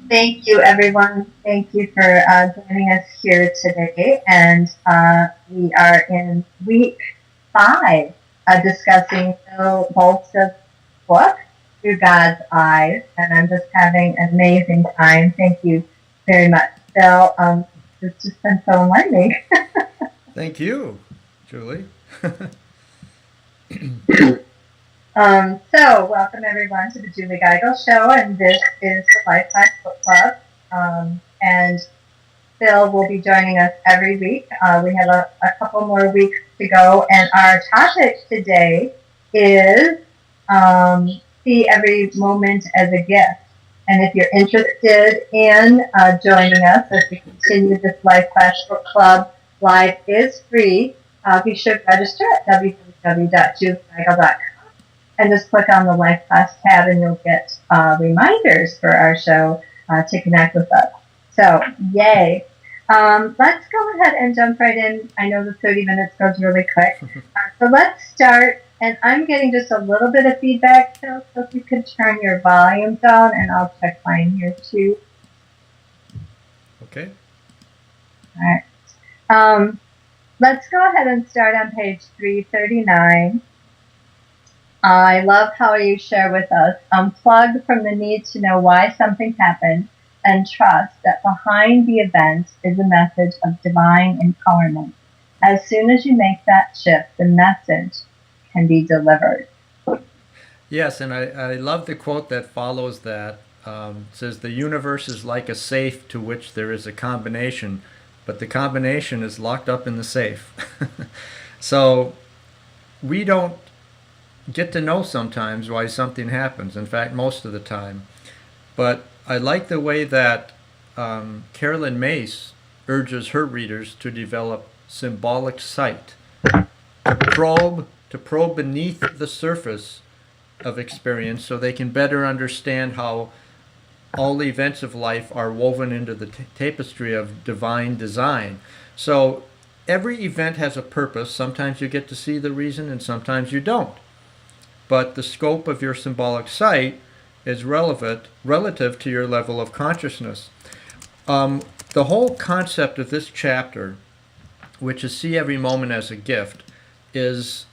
Thank you, everyone. Thank you for joining us here today. And we are in week 5, discussing Phil Boltz's book, Through God's Eyes. And I'm just having an amazing time. Thank you very much, Phil. It's just been so enlightening. Thank you, Julie. So, welcome everyone to the Julie Geigel Show, and this is the Lifetime Book Club. And Phil will be joining us every week. We have a couple more weeks to go, and our topic today is see every moment as a gift. And if you're interested in joining us as we continue this Life Class Book Club, live is free. Be sure to register at www.juliegeigel.com and just click on the Life Class tab, and you'll get reminders for our show to connect with us. So, yay. Let's go ahead and jump right in. I know the 30 minutes goes really quick. So let's start. And I'm getting just a little bit of feedback, Phil, so if you could turn your volume down, and I'll check mine here too. Okay. All right. Let's go ahead and start on page 339. I love how you share with us, unplug from the need to know why something happened and trust that behind the event is a message of divine empowerment. As soon as you make that shift, the message can be delivered. Yes, and I love the quote that follows that. It says, "The universe is like a safe to which there is a combination, but the combination is locked up in the safe." So we don't get to know sometimes why something happens. In fact, most of the time. But I like the way that Carolyn Mace urges her readers to develop symbolic sight, to probe beneath the surface of experience so they can better understand how all the events of life are woven into the tapestry of divine design. So every event has a purpose. Sometimes you get to see the reason and sometimes you don't. But the scope of your symbolic sight is relative to your level of consciousness. The whole concept of this chapter, which is see every moment as a gift, it's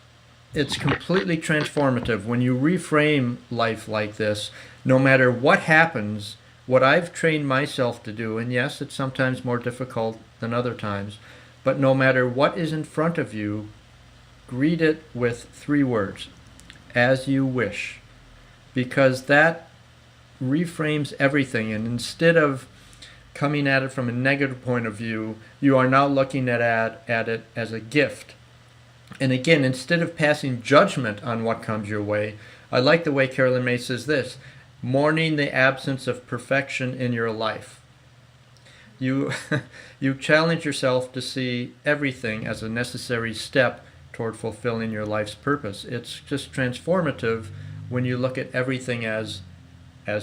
completely transformative. When you reframe life like this, no matter what happens, what I've trained myself to do, and yes, it's sometimes more difficult than other times, but no matter what is in front of you, greet it with 3 words: as you wish. Because that reframes everything, and instead of coming at it from a negative point of view, you are now looking at it as a gift. And again, instead of passing judgment on what comes your way, I like the way Carolyn May says this: mourning the absence of perfection in your life. You, you challenge yourself to see everything as a necessary step toward fulfilling your life's purpose. It's just transformative when you look at everything as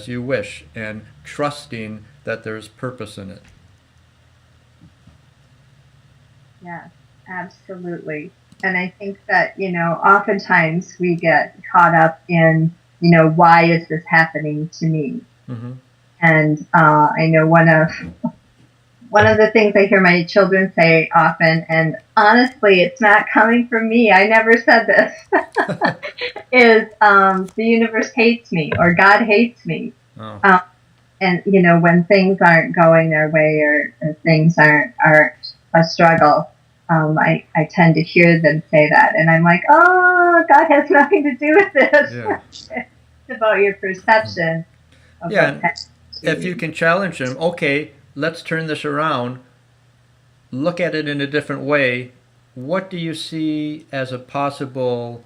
you wish and trusting that there's purpose in it. Yes, absolutely. And I think that, oftentimes we get caught up in, why is this happening to me? Mm-hmm. And I know one of the things I hear my children say often, and honestly, it's not coming from me, I never said this, is the universe hates me, or God hates me. Oh. And, when things aren't going their way, or things aren't a struggle, I tend to hear them say that. And I'm like, oh, God has nothing to do with this. Yeah. It's about your perception of Yeah, what's happening. if you can challenge them, okay, let's turn this around, look at it in a different way. What do you see as a possible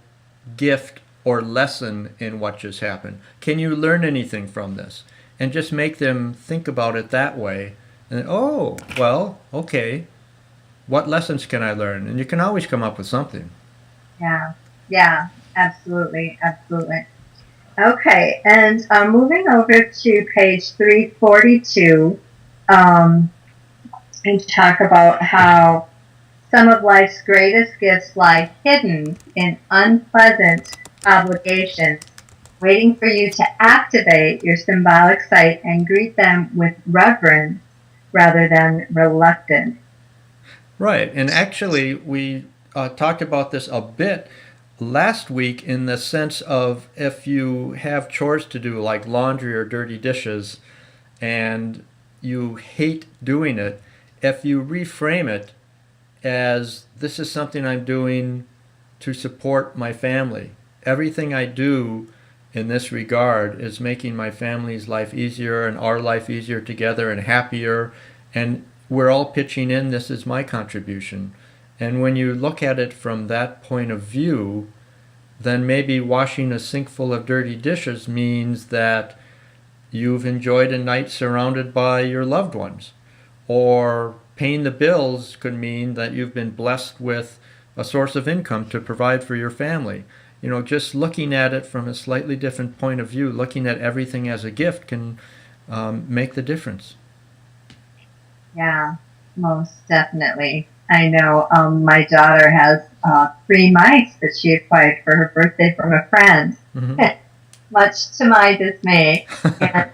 gift or lesson in what just happened? Can you learn anything from this? And just make them think about it that way. And, oh, well, okay, what lessons can I learn? And you can always come up with something. Yeah, absolutely. Okay, and moving over to page 342, and talk about how some of life's greatest gifts lie hidden in unpleasant obligations waiting for you to activate your symbolic sight and greet them with reverence rather than reluctance. Right. And actually, we talked about this a bit last week in the sense of if you have chores to do like laundry or dirty dishes and you hate doing it, if you reframe it as this is something I'm doing to support my family, everything I do in this regard is making my family's life easier and our life easier together and happier, and we're all pitching in. This is my contribution. And when you look at it from that point of view, then maybe washing a sink full of dirty dishes means that you've enjoyed a night surrounded by your loved ones. Or paying the bills could mean that you've been blessed with a source of income to provide for your family. You know, just looking at it from a slightly different point of view, looking at everything as a gift can make the difference. Yeah, most definitely. I know my daughter has 3 mice that she acquired for her birthday from a friend, Mm-hmm. much to my dismay. And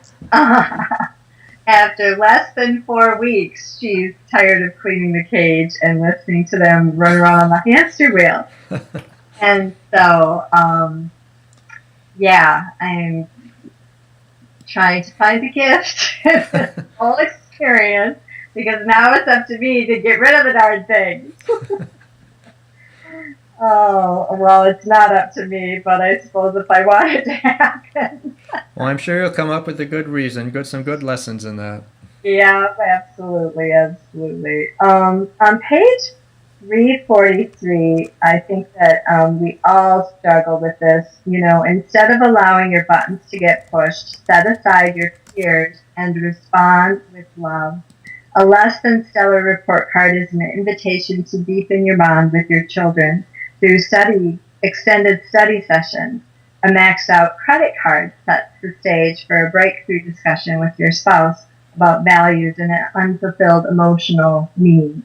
after less than 4 weeks, she's tired of cleaning the cage and listening to them run around on the hamster wheel. And so, yeah, I'm trying to find a gift in this whole experience because now it's up to me to get rid of the darn things. Oh, well, it's not up to me, but I suppose if I want it to happen. Well, I'm sure you'll come up with a good reason, some good lessons in that. Yeah, absolutely, absolutely. On page 343, I think that we all struggle with this. You know, instead of allowing your buttons to get pushed, set aside your fears and respond with love. A less than stellar report card is an invitation to deepen your bond with your children through extended study sessions. A maxed out credit card sets the stage for a breakthrough discussion with your spouse about values and unfulfilled emotional needs.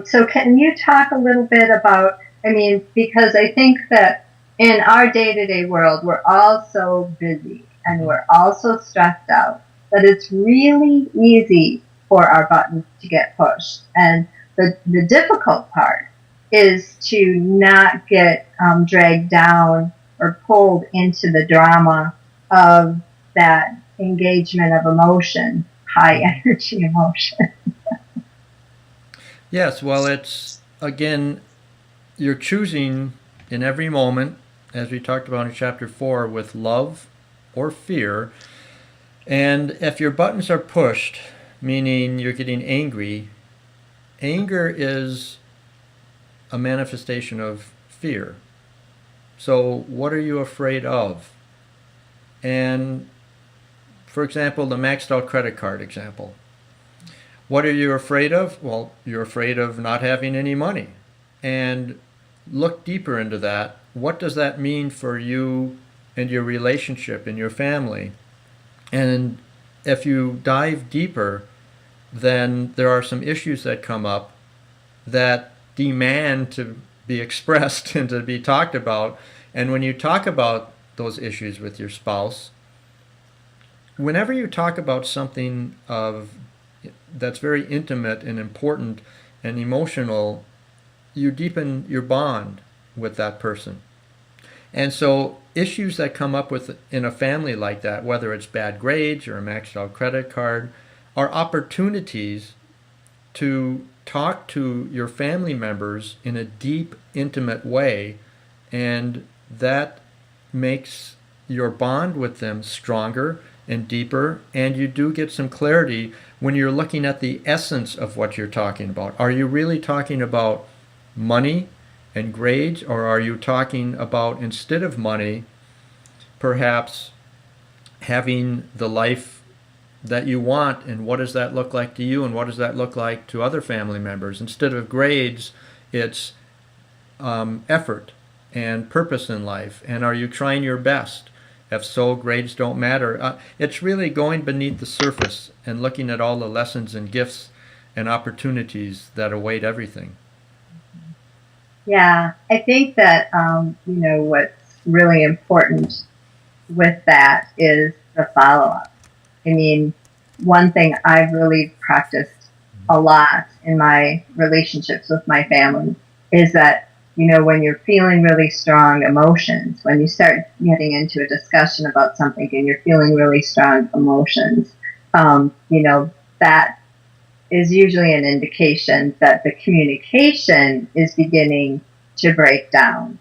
So can you talk a little bit about, because I think that in our day-to-day world, we're all so busy and we're all so stressed out that it's really easy for our buttons to get pushed. And the difficult part is to not get dragged down or pulled into the drama of that engagement of emotion, high energy emotion. Yes, well, it's, again, you're choosing in every moment, as we talked about in chapter 4, with love or fear. And if your buttons are pushed, meaning you're getting angry, anger is a manifestation of fear. So what are you afraid of? And for example, the maxed out credit card example. What are you afraid of? Well, you're afraid of not having any money. And look deeper into that. What does that mean for you and your relationship and your family? And if you dive deeper, then there are some issues that come up that demand to be expressed and to be talked about. And when you talk about those issues with your spouse, whenever you talk about something that's very intimate and important and emotional, you deepen your bond with that person. And so issues that come up in a family like that, whether it's bad grades or a maxed out credit card, are opportunities to talk to your family members in a deep, intimate way, and that makes your bond with them stronger and deeper, and you do get some clarity when you're looking at the essence of what you're talking about. Are you really talking about money and grades, or are you talking about, instead of money, perhaps having the life that you want, and what does that look like to you, and what does that look like to other family members? Instead of grades, it's effort and purpose in life, and are you trying your best? If so, grades don't matter. It's really going beneath the surface and looking at all the lessons and gifts and opportunities that await everything. Yeah, I think that, what's really important with that is the follow-up. I mean, one thing I've really practiced a lot in my relationships with my family is that, when you're feeling really strong emotions, when you start getting into a discussion about something and you're feeling really strong emotions, that is usually an indication that the communication is beginning to break down.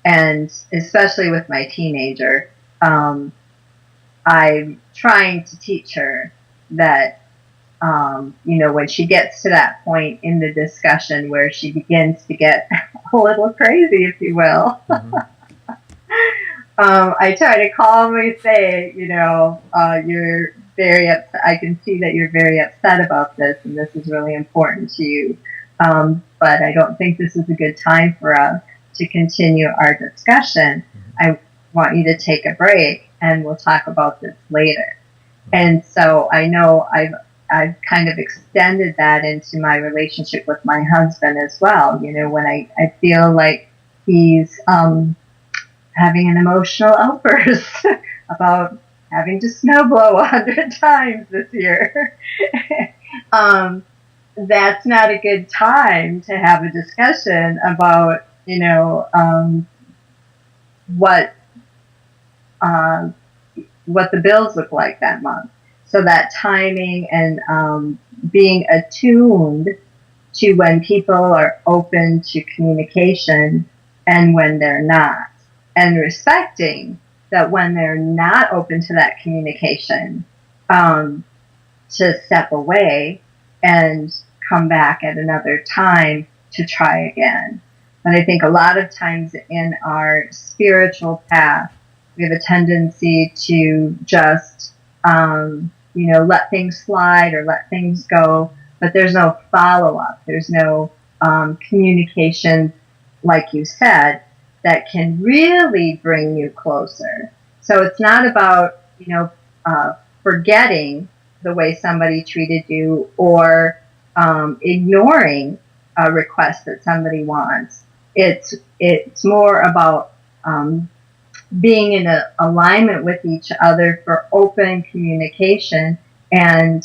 And especially with my teenager, I'm trying to teach her that, when she gets to that point in the discussion where she begins to get a little crazy, if you will, Mm-hmm. I try to calmly say, you're very upset. I can see that you're very upset about this, and this is really important to you. But I don't think this is a good time for us to continue our discussion. I want you to take a break, and we'll talk about this later. And so I know I've kind of extended that into my relationship with my husband as well. When I feel like he's having an emotional outburst about having to snow blow 100 times this year. That's not a good time to have a discussion about, what the bills look like that month. So that timing and being attuned to when people are open to communication and when they're not, and respecting that when they're not open to that communication, to step away and come back at another time to try again. But I think a lot of times in our spiritual path, we have a tendency to just, let things slide or let things go, but there's no follow-up. There's no communication, like you said, that can really bring you closer. So it's not about, forgetting the way somebody treated you or ignoring a request that somebody wants. It's more about being in alignment with each other for open communication and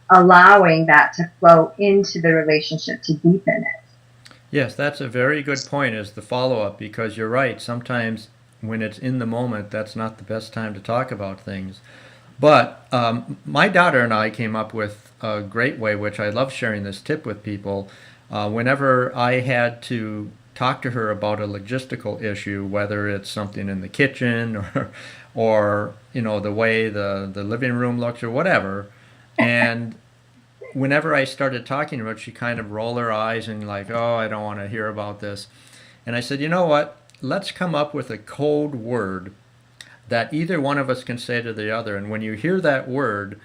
allowing that to flow into the relationship to deepen it. Yes, that's a very good point, is the follow-up, because you're right. Sometimes when it's in the moment, that's not the best time to talk about things. But my daughter and I came up with a great way, which I love sharing this tip with people. Whenever I had to talk to her about a logistical issue, whether it's something in the kitchen or the way the living room looks or whatever, and whenever I started talking to her, she kind of rolled her eyes and like, oh, I don't want to hear about this. And I said, you know what? Let's come up with a code word that either one of us can say to the other. And when you hear that word,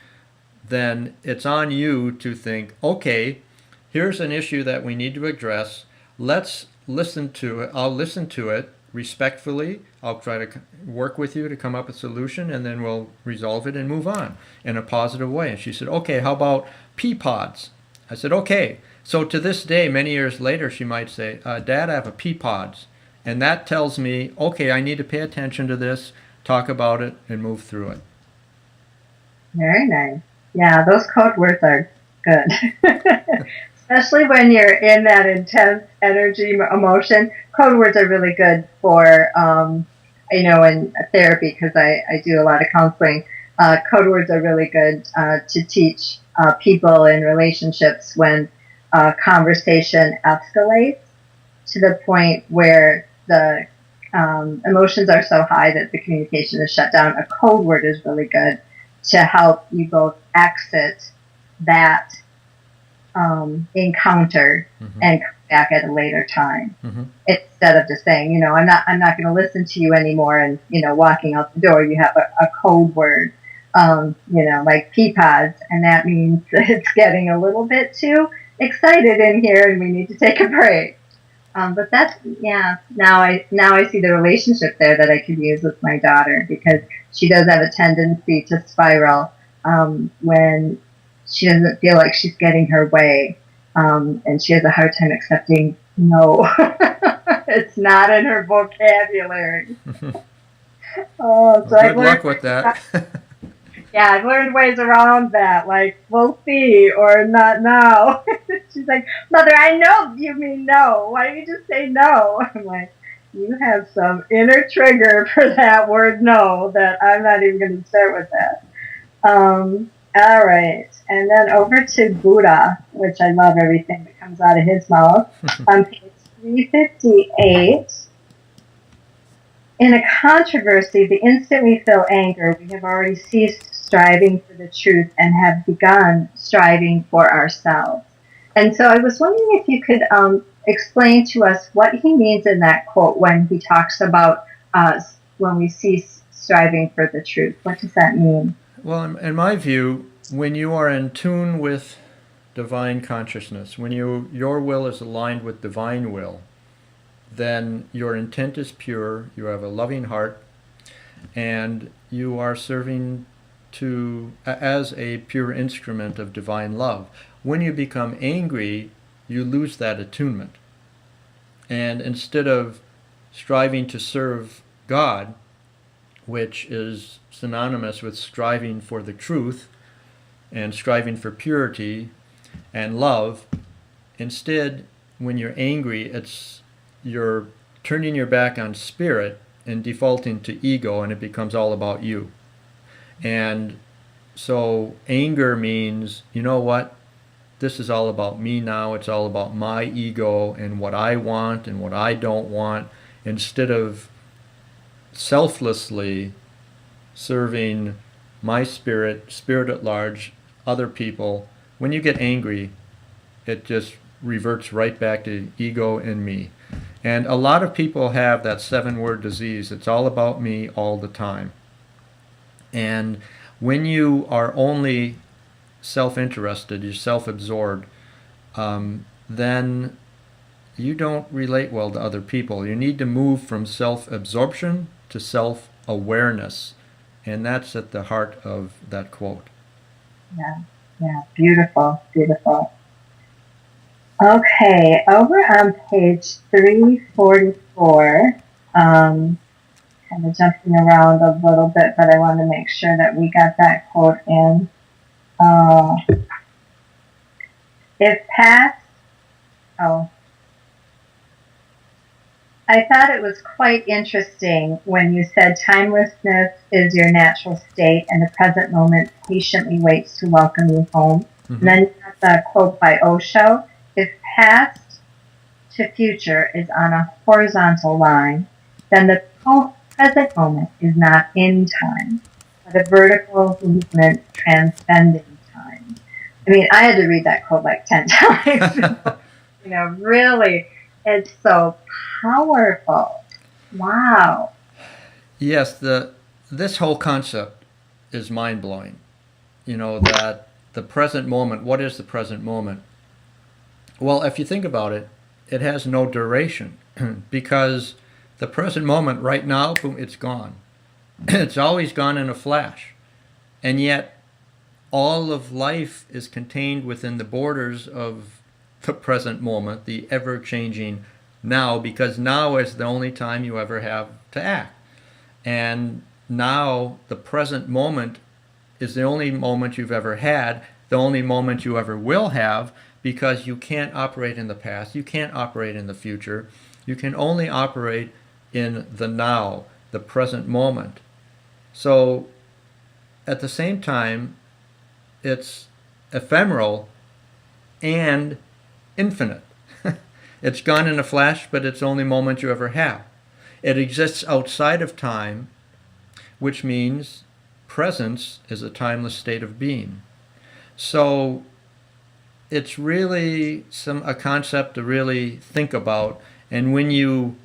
then it's on you to think, okay, here's an issue that we need to address. Let's listen to it. I'll listen to it respectfully. I'll try to work with you to come up with a solution, and then we'll resolve it and move on in a positive way. And she said, okay, how about pea pods? I said, okay. So to this day, many years later, she might say, Dad, I have a pea pods. And that tells me, okay, I need to pay attention to this, talk about it, and move through it. Very nice. Yeah, those code words are good. Especially when you're in that intense energy, emotion. Code words are really good for, in therapy, because I do a lot of counseling. Code words are really good to teach people in relationships when conversation escalates to the point where the emotions are so high that the communication is shut down. A code word is really good to help you both exit that encounter and come back at a later time, instead of just saying, I'm not going to listen to you anymore, and walking out the door. You have a code word, like pea pods, and that means it's getting a little bit too excited in here, and we need to take a break. But that's, now I see the relationship there that I could use with my daughter, because she does have a tendency to spiral when she doesn't feel like she's getting her way, and she has a hard time accepting no. It's not in her vocabulary. Oh, so Well, I've good luck learned, with that. yeah, I've learned ways around that, like we'll see or not now. She's like, Mother, I know you mean no. Why don't you just say no? I'm like, you have some inner trigger for that word no that I'm not even going to start with that. All right. And then over to Buddha, which I love everything that comes out of his mouth. On page 358, in a controversy, the instant we feel anger, we have already ceased striving for the truth and have begun striving for ourselves. And so I was wondering if you could explain to us what he means in that quote when he talks about when we cease striving for the truth. What does that mean? Well, in my view, when you are in tune with divine consciousness, when your will is aligned with divine will, then your intent is pure, you have a loving heart, and you are serving as a pure instrument of divine love. When you become angry, you lose that attunement. And instead of striving to serve God, which is synonymous with striving for the truth and striving for purity and love, instead, when you're angry, you're turning your back on spirit and defaulting to ego, and it becomes all about you. And so anger means, you know what? This is all about me now. It's all about my ego and what I want and what I don't want, instead of selflessly serving my spirit at large, other people. When you get angry, it just reverts right back to ego and me. And a lot of people have that 7-word disease. It's all about me all the time. And when you are only self-interested, you're self-absorbed, then you don't relate well to other people. You need to move from self-absorption to self-awareness. And that's at the heart of that quote. Yeah, beautiful, beautiful. Okay, over on page 344, kind of jumping around a little bit, but I want to make sure that we got that quote in. If past, I thought it was quite interesting when you said timelessness is your natural state and the present moment patiently waits to welcome you home. Mm-hmm. And then you have the quote by Osho, if past to future is on a horizontal line, then the present moment is not in time, but a vertical movement transcending time. I mean, I had to read that quote like 10 times. Really, it's so powerful. Wow. Yes, this whole concept is mind-blowing. That the present moment, what is the present moment? Well, if you think about it, it has no duration because the present moment right now, boom, it's gone. It's always gone in a flash. And yet all of life is contained within the borders of the present moment, the ever-changing now, because now is the only time you ever have to act. And now the present moment is the only moment you've ever had, the only moment you ever will have, because you can't operate in the past, you can't operate in the future, you can only operate in the now, the present moment. So at the same time, it's ephemeral and infinite. It's gone in a flash, but it's the only moment you ever have. It exists outside of time, which means presence is a timeless state of being. So it's really a concept to really think about. And when you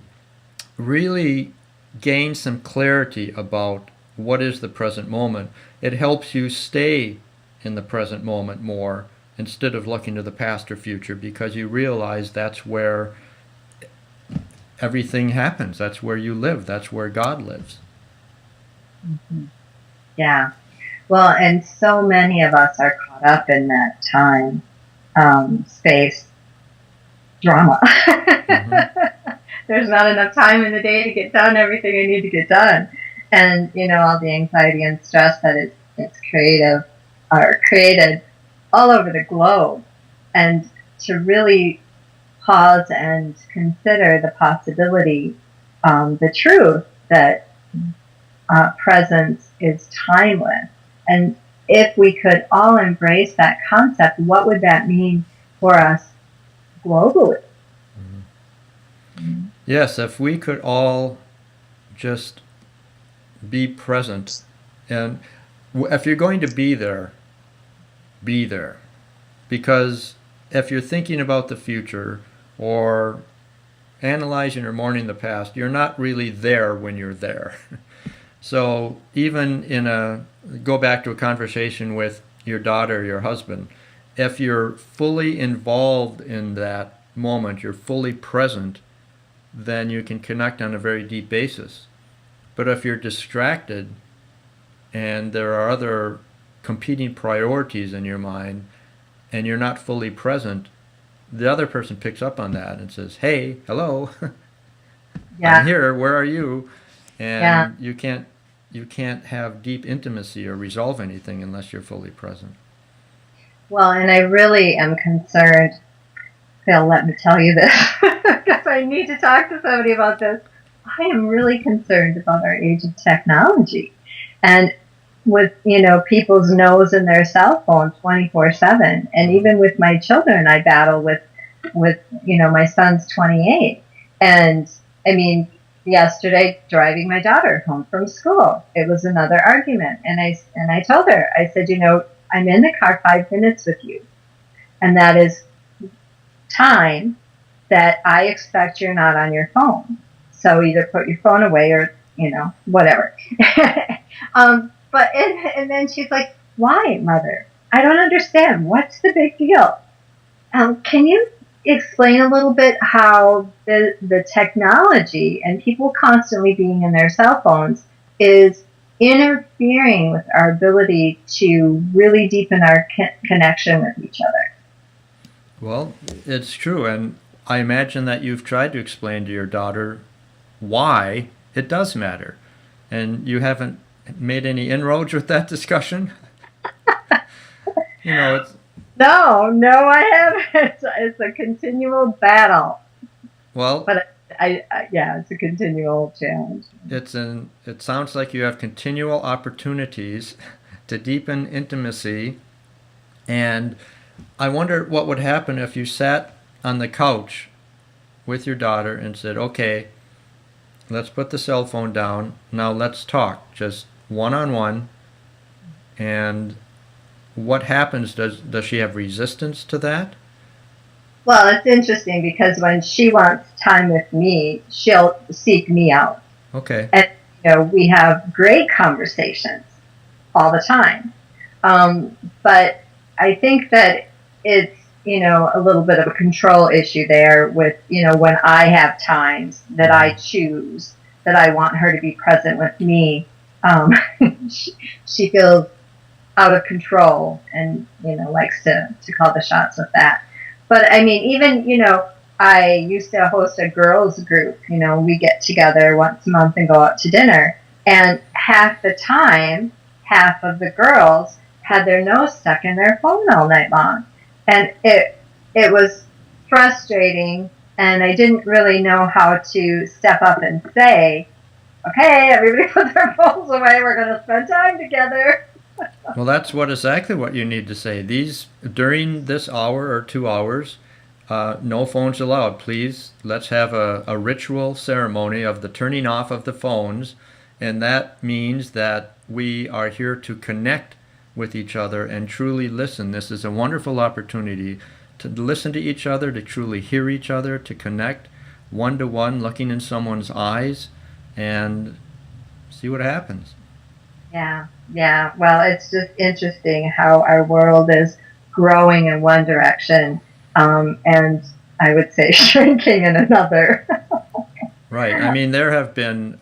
really gain some clarity about what is the present moment, it helps you stay in the present moment more instead of looking to the past or future, because you realize that's where everything happens. That's where you live. That's where God lives. Mm-hmm. Yeah. Well, and so many of us are caught up in that time, space drama. Mm-hmm. There's not enough time in the day to get done everything I need to get done. and all the anxiety and stress that it's created all over the globe, and to really pause and consider the possibility, the truth that presence is timeless. And if we could all embrace that concept, what would that mean for us globally? Mm-hmm. Yes, if we could all just be present, and if you're going to be there, be there. Because if you're thinking about the future or analyzing or mourning the past, you're not really there when you're there. So even go back to a conversation with your daughter, your husband, if you're fully involved in that moment, you're fully present, then you can connect on a very deep basis. But if you're distracted and there are other competing priorities in your mind and you're not fully present, the other person picks up on that and says, "Hey, hello, Yeah. I'm here, where are you?" And Yeah. you can't have deep intimacy or resolve anything unless you're fully present. Well, and I really am concerned, Phil, let me tell you this, because I need to talk to somebody about this. I am really concerned about our age of technology. And with, people's nose in their cell phone 24/7. And even with my children, I battle with, my son's 28. And I mean, yesterday driving my daughter home from school, it was another argument. And I told her, I said, I'm in the car 5 minutes with you. And that is time that I expect you're not on your phone. So either put your phone away or, whatever. And then she's like, "Why, Mother? I don't understand. What's the big deal?" Can you explain a little bit how the technology and people constantly being in their cell phones is interfering with our ability to really deepen our connection with each other? Well, it's true, and I imagine that you've tried to explain to your daughter why it does matter, and you haven't made any inroads with that discussion. It's No, I haven't. It's a continual battle. well, But yeah, it's a continual challenge. it sounds like you have continual opportunities to deepen intimacy, and I wonder what would happen if you sat on the couch with your daughter and said, "Okay, let's put the cell phone down. Now let's talk, just one-on-one." And what happens? Does she have resistance to that? Well, it's interesting because when she wants time with me, she'll seek me out. Okay. And, we have great conversations all the time. But I think that it's, a little bit of a control issue there with, when I have times that I choose that I want her to be present with me. She feels out of control and, likes to call the shots with that. But I mean, even, I used to host a girls group. We get together once a month and go out to dinner. And half the time, half of the girls had their nose stuck in their phone all night long. And it was frustrating, and I didn't really know how to step up and say, "Okay, everybody put their phones away, we're going to spend time together." Well, that's exactly what you need to say. During this hour or 2 hours, no phones allowed. Please, let's have a ritual ceremony of the turning off of the phones, and that means that we are here to connect with each other and truly listen. This is a wonderful opportunity to listen to each other, to truly hear each other, to connect one-to-one, looking in someone's eyes, and see what happens. Yeah. Well, it's just interesting how our world is growing in one direction, and I would say shrinking in another. Right. I mean, there have been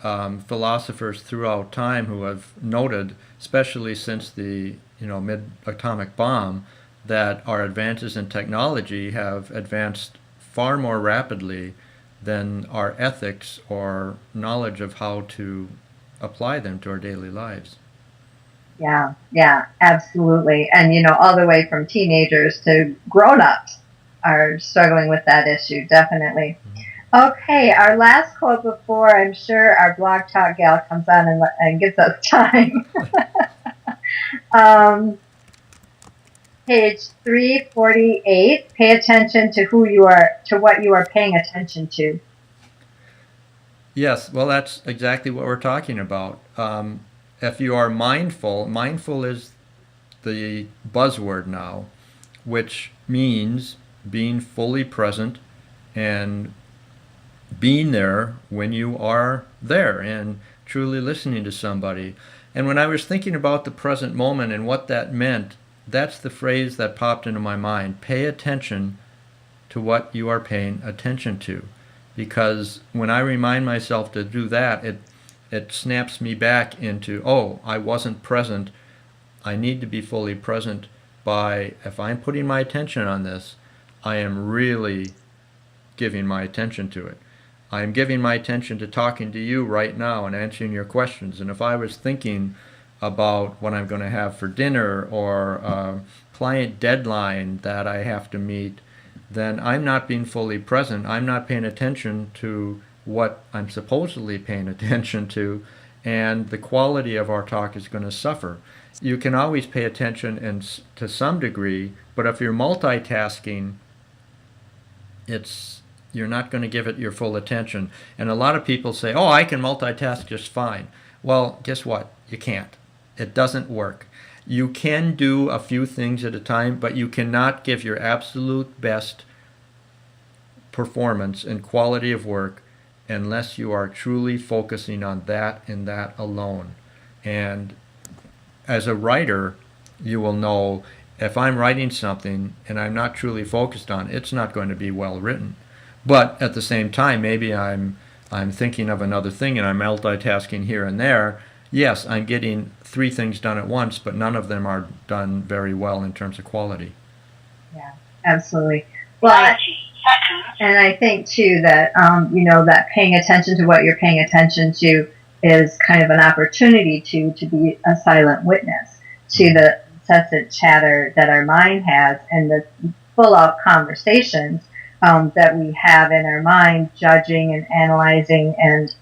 philosophers throughout time who have noted, especially since the mid-atomic bomb, that our advances in technology have advanced far more rapidly than our ethics or knowledge of how to apply them to our daily lives. Yeah, yeah, absolutely. And, all the way from teenagers to grown-ups are struggling with that issue, definitely. Okay, our last quote before I'm sure our Blog Talk gal comes on and gives us time. Page 348, pay attention to what you are paying attention to. Yes, well, that's exactly what we're talking about. If you are mindful is the buzzword now, which means being fully present and being there when you are there and truly listening to somebody. And when I was thinking about the present moment and what that meant, that's the phrase that popped into my mind. Pay attention to what you are paying attention to. Because when I remind myself to do that, it snaps me back into, oh, I wasn't present. I need to be fully present by, if I'm putting my attention on this, I am really giving my attention to it. I'm giving my attention to talking to you right now and answering your questions. And if I was thinking about what I'm going to have for dinner or a client deadline that I have to meet, then I'm not being fully present. I'm not paying attention to what I'm supposedly paying attention to, and the quality of our talk is going to suffer. You can always pay attention to some degree, but if you're multitasking, you're not going to give it your full attention. And a lot of people say, oh, I can multitask just fine. Well, guess what? You can't. It doesn't work. You can do a few things at a time, but you cannot give your absolute best performance and quality of work unless you are truly focusing on that and that alone. And as a writer, you will know if I'm writing something and I'm not truly focused on it, it's not going to be well written. But at the same time, maybe I'm thinking of another thing and I'm multitasking here and there. Yes, I'm getting 3 things done at once, but none of them are done very well in terms of quality. Yeah, absolutely. Well, and I think too that that paying attention to what you're paying attention to is kind of an opportunity to be a silent witness to the incessant chatter that our mind has and the full-out conversations that we have in our mind, judging and analyzing and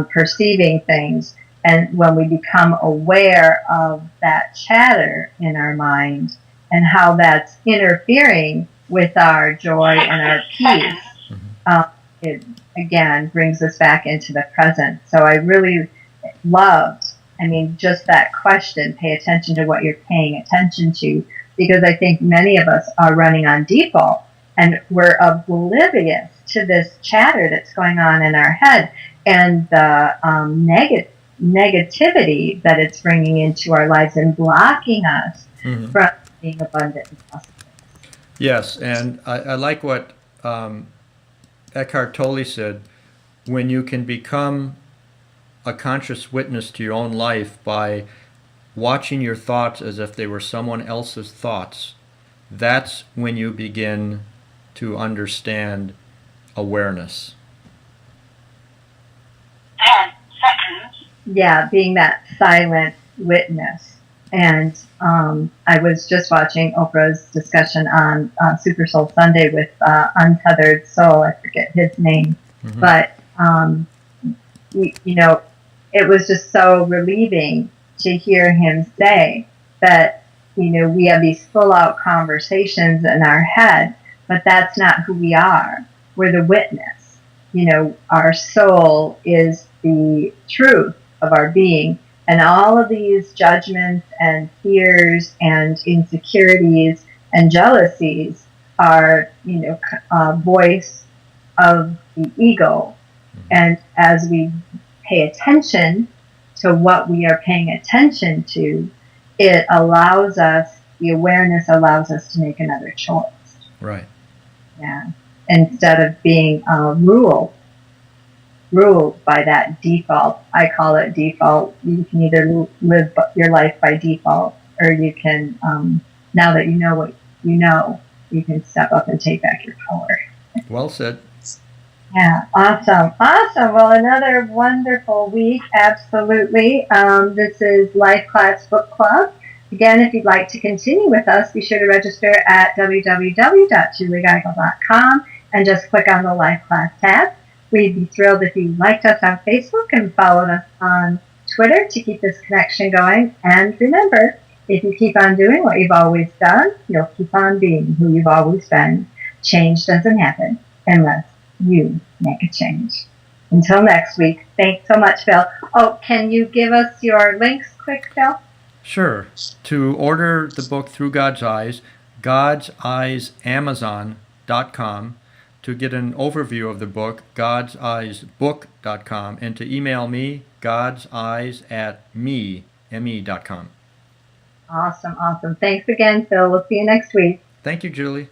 perceiving things. And when we become aware of that chatter in our mind and how that's interfering with our joy and our peace, it again brings us back into the present. So I really loved, just that question, pay attention to what you're paying attention to, because I think many of us are running on default and we're oblivious to this chatter that's going on in our head and the negativity that it's bringing into our lives and blocking us from being abundant and prosperous. Yes, and I like what Eckhart Tolle said, when you can become a conscious witness to your own life by watching your thoughts as if they were someone else's thoughts, that's when you begin to understand awareness. 10 seconds. Yeah, being that silent witness. And I was just watching Oprah's discussion on Super Soul Sunday with Untethered Soul. I forget his name. But, it was just so relieving to hear him say that, we have these full-out conversations in our head, but that's not who we are. We're the witness. Our soul is the truth of our being. And all of these judgments and fears and insecurities and jealousies are, a voice of the ego. And as we pay attention to what we are paying attention to, it allows us, the awareness allows us to make another choice. Right. Yeah. Instead of being ruled by that default. I call it default. You can either live your life by default, or you can, now that you know what you know, you can step up and take back your power. Well said. Yeah, awesome. Awesome. Well, another wonderful week. Absolutely. This is Life Class Book Club. Again, if you'd like to continue with us, be sure to register at www.juliegeigel.com and just click on the Life Class tab. We'd be thrilled if you liked us on Facebook and followed us on Twitter to keep this connection going. And remember, if you keep on doing what you've always done, you'll keep on being who you've always been. Change doesn't happen unless you make a change. Until next week, thanks so much, Phil. Oh, can you give us your links quick, Phil? Sure. To order the book Through God's Eyes, godseyes.amazon.com. To get an overview of the book, godseyesbook.com. And to email me, godseyes@me.com. Awesome, awesome. Thanks again, Phil. We'll see you next week. Thank you, Julie.